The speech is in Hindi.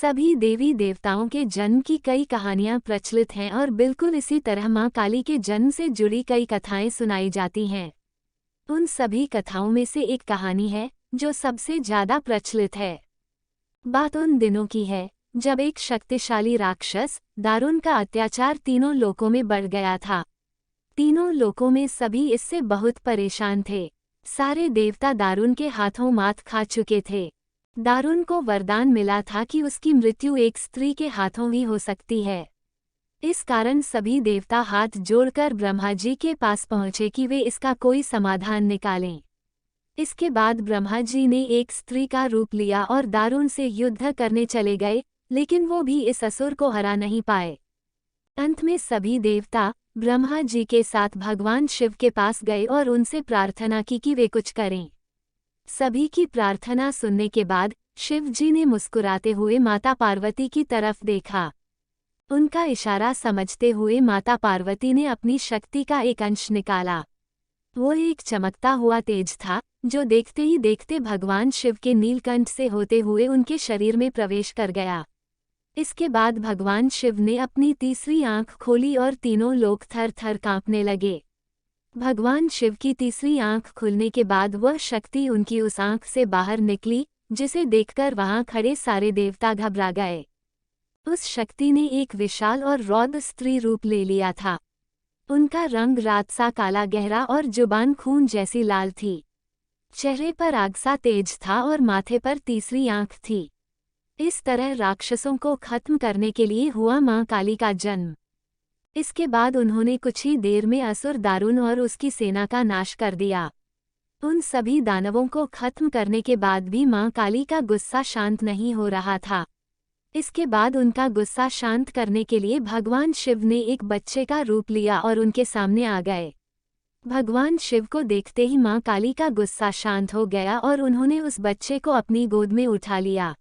सभी देवी देवताओं के जन्म की कई कहानियां प्रचलित हैं और बिल्कुल इसी तरह मां काली के जन्म से जुड़ी कई कथाएं सुनाई जाती हैं। उन सभी कथाओं में से एक कहानी है जो सबसे ज्यादा प्रचलित है। बात उन दिनों की है जब एक शक्तिशाली राक्षस दारुण का अत्याचार तीनों लोकों में बढ़ गया था। तीनों लोकों में सभी इससे बहुत परेशान थे। सारे देवता दारुण के हाथों मात खा चुके थे। दारुण को वरदान मिला था कि उसकी मृत्यु एक स्त्री के हाथों ही हो सकती है। इस कारण सभी देवता हाथ जोड़कर ब्रह्मा जी के पास पहुंचे कि वे इसका कोई समाधान निकालें। इसके बाद ब्रह्मा जी ने एक स्त्री का रूप लिया और दारुण से युद्ध करने चले गए, लेकिन वो भी इस असुर को हरा नहीं पाए। अंत में सभी देवता ब्रह्मा जी के साथ भगवान शिव के पास गए और उनसे प्रार्थना की कि वे कुछ करें। सभी की प्रार्थना सुनने के बाद शिव जी ने मुस्कुराते हुए माता पार्वती की तरफ देखा। उनका इशारा समझते हुए माता पार्वती ने अपनी शक्ति का एक अंश निकाला। वो एक चमकता हुआ तेज था जो देखते ही देखते भगवान शिव के नीलकंठ से होते हुए उनके शरीर में प्रवेश कर गया। इसके बाद भगवान शिव ने अपनी तीसरी आंख खोली और तीनों लोग थर थर कांपने लगे। भगवान शिव की तीसरी आंख खुलने के बाद वह शक्ति उनकी उस आंख से बाहर निकली, जिसे देखकर वहां खड़े सारे देवता घबरा गए। उस शक्ति ने एक विशाल और रौद्र स्त्री रूप ले लिया था। उनका रंग रात सा काला गहरा और जुबान खून जैसी लाल थी। चेहरे पर आग सा तेज था और माथे पर तीसरी आंख थी। इस तरह राक्षसों को खत्म करने के लिए हुआ मां काली का जन्म। इसके बाद उन्होंने कुछ ही देर में असुर दारुण और उसकी सेना का नाश कर दिया। उन सभी दानवों को खत्म करने के बाद भी मां काली का गुस्सा शांत नहीं हो रहा था। इसके बाद उनका गुस्सा शांत करने के लिए भगवान शिव ने एक बच्चे का रूप लिया और उनके सामने आ गए। भगवान शिव को देखते ही मां काली का गुस्सा शांत हो गया और उन्होंने उस बच्चे को अपनी गोद में उठा लिया।